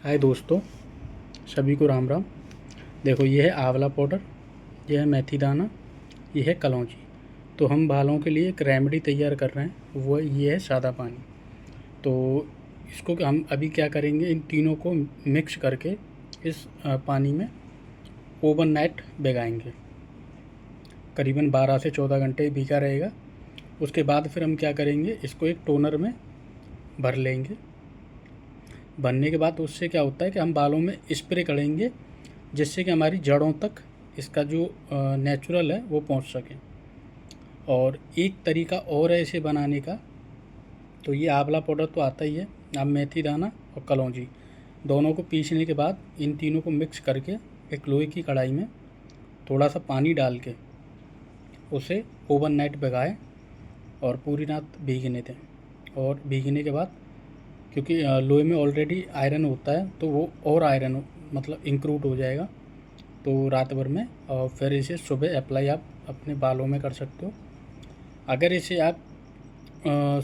हाय दोस्तों, सभी को राम राम। देखो, ये है आंवला पाउडर, ये है मेथी दाना, ये है कलौंजी। तो हम बालों के लिए एक रेमेडी तैयार कर रहे हैं, वो ये है सादा पानी। तो इसको हम अभी क्या करेंगे, इन तीनों को मिक्स करके इस पानी में ओवरनाइट भिगाएंगे। करीबन 12 से 14 घंटे भीगा रहेगा। उसके बाद फिर हम क्या करेंगे, इसको एक टोनर में भर लेंगे। भरने के बाद उससे क्या होता है कि हम बालों में स्प्रे करेंगे, जिससे कि हमारी जड़ों तक इसका जो नेचुरल है वो पहुंच सके। और एक तरीका और है इसे बनाने का। तो ये आंवला पाउडर तो आता ही है, अब मेथी दाना और कलौंजी दोनों को पीसने के बाद इन तीनों को मिक्स करके एक लोहे की कढ़ाई में थोड़ा सा पानी डाल के उसे ओवरनाइट भिगाएं और पूरी रात भीगने दें। और भीगने के बाद, क्योंकि लोहे में ऑलरेडी आयरन होता है, तो वो और आयरन मतलब इंक्लूड हो जाएगा। तो रात भर में और फिर इसे सुबह अप्लाई आप अपने बालों में कर सकते हो। अगर इसे आप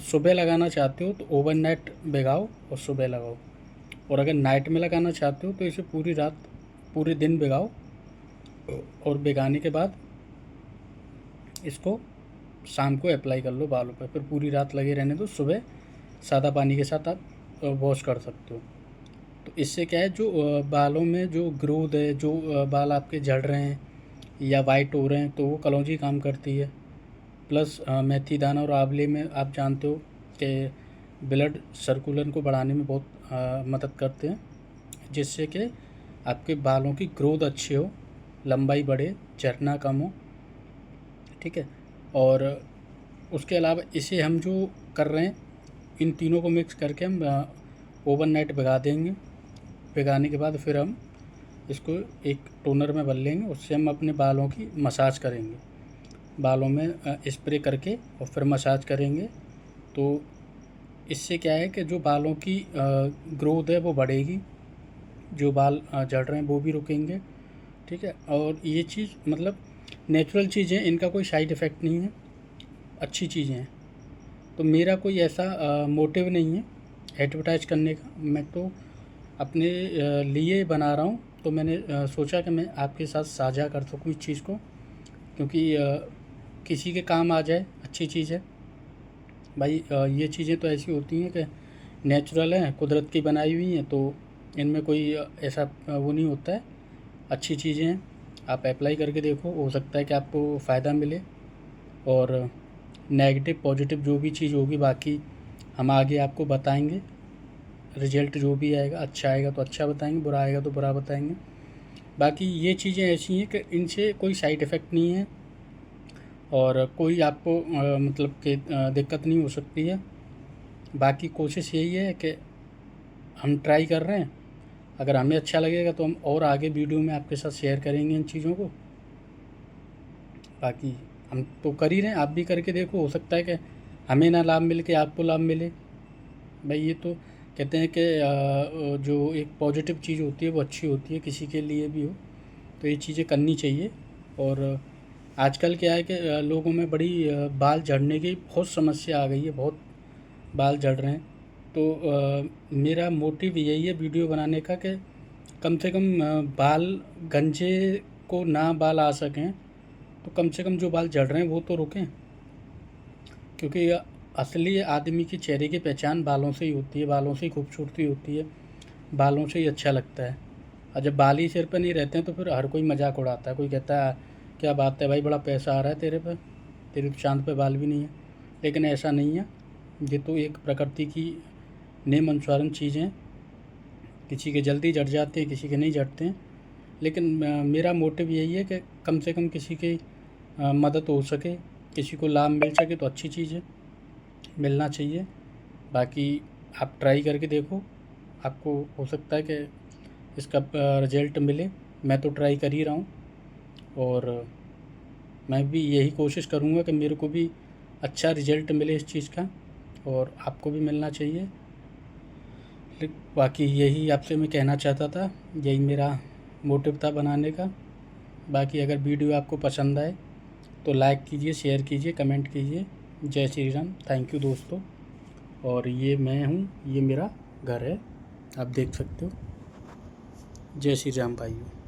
सुबह लगाना चाहते हो तो ओवरनाइट भिगाओ और सुबह लगाओ। और अगर नाइट में लगाना चाहते हो तो इसे पूरी रात पूरे दिन भिगाओ और भिगाने के बाद इसको शाम को अप्लाई कर लो बालों पर। फिर पूरी रात लगे रहने दो, सुबह सादा पानी के साथ आप वॉश कर सकते हो। तो इससे क्या है, जो बालों में जो ग्रोथ है, जो बाल आपके झड़ रहे हैं या वाइट हो रहे हैं, तो वो कलौंजी काम करती है। प्लस मेथी दाना और आंवले में आप जानते हो कि ब्लड सर्कुलेशन को बढ़ाने में बहुत मदद करते हैं, जिससे कि आपके बालों की ग्रोथ अच्छी हो, लंबाई बढ़े, झड़ना कम हो। ठीक है। और उसके अलावा इसे हम जो कर रहे हैं, इन तीनों को मिक्स करके हम ओवरनाइट भिगा देंगे। भिगाने के बाद फिर हम इसको एक टोनर में भर लेंगे। उससे हम अपने बालों की मसाज करेंगे, बालों में स्प्रे करके और फिर मसाज करेंगे। तो इससे क्या है कि जो बालों की ग्रोथ है वो बढ़ेगी, जो बाल झड़ रहे हैं वो भी रुकेंगे। ठीक है। और ये चीज़ मतलब नेचुरल चीज़ें, इनका कोई साइड इफ़ेक्ट नहीं है, अच्छी चीज़ें हैं। तो मेरा कोई ऐसा मोटिव नहीं है एडवर्टाइज़ करने का। मैं तो अपने लिए बना रहा हूँ। तो मैंने सोचा कि मैं आपके साथ साझा कर सकूँ इस चीज़ को, क्योंकि किसी के काम आ जाए, अच्छी चीज़ है भाई। ये चीज़ें तो ऐसी होती हैं कि नेचुरल हैं, कुदरत की बनाई हुई हैं, तो इनमें कोई ऐसा वो नहीं होता है। अच्छी चीज़ें हैं, आप अप्लाई करके देखो, हो सकता है कि आपको फ़ायदा मिले। और नेगेटिव पॉजिटिव जो भी चीज़ होगी, बाकी हम आगे आपको बताएंगे। रिजल्ट जो भी आएगा, अच्छा आएगा तो अच्छा बताएंगे, बुरा आएगा तो बुरा बताएंगे। बाकी ये चीज़ें ऐसी हैं कि इनसे कोई साइड इफ़ेक्ट नहीं है और कोई आपको मतलब कि दिक्कत नहीं हो सकती है। बाकी कोशिश यही है कि हम ट्राई कर रहे हैं, अगर हमें अच्छा लगेगा तो हम और आगे वीडियो में आपके साथ शेयर करेंगे इन चीज़ों को। बाकी हम तो कर ही रहे हैं, आप भी करके देखो, हो सकता है कि हमें ना लाभ मिले कि आपको लाभ मिले। भाई ये तो कहते हैं कि जो एक पॉजिटिव चीज़ होती है वो अच्छी होती है, किसी के लिए भी हो तो ये चीज़ें करनी चाहिए। और आजकल क्या है कि लोगों में बड़ी बाल झड़ने की बहुत समस्या आ गई है, बहुत बाल झड़ रहे हैं। तो मेरा मोटिव यही है वीडियो बनाने का कि कम से कम बाल गंजे को ना बाल आ सकें, तो कम से कम जो बाल झड़ रहे हैं वो तो रुकें। क्योंकि असली आदमी की चेहरे की पहचान बालों से ही होती है, बालों से ही खूबसूरती होती है, बालों से ही अच्छा लगता है। और जब बाल ही सिर पर नहीं रहते हैं तो फिर हर कोई मजाक उड़ाता है। कोई कहता है क्या बात है भाई, बड़ा पैसा आ रहा है तेरे पे, तेरे तो चाँद पे बाल भी नहीं है। लेकिन ऐसा नहीं है, ये तो एक प्रकृति की नियम अनुसार चीज़ें हैं। किसी के जल्दी झड़ जाते हैं, किसी के नहीं झड़ते हैं। लेकिन मेरा मोटिव यही है कि कम से कम किसी की मदद हो सके, किसी को लाभ मिल सके तो अच्छी चीज़ है, मिलना चाहिए। बाकी आप ट्राई करके देखो, आपको हो सकता है कि इसका रिज़ल्ट मिले। मैं तो ट्राई कर ही रहा हूँ और मैं भी यही कोशिश करूँगा कि मेरे को भी अच्छा रिज़ल्ट मिले इस चीज़ का, और आपको भी मिलना चाहिए। बाकी यही आपसे मैं कहना चाहता था, यही मेरा मोटिव था बनाने का। बाकी अगर वीडियो आपको पसंद आए तो लाइक कीजिए, शेयर कीजिए, कमेंट कीजिए। जय श्री राम। थैंक यू दोस्तों। और ये मैं हूँ, ये मेरा घर है, आप देख सकते हो। जय श्री राम भाइयों।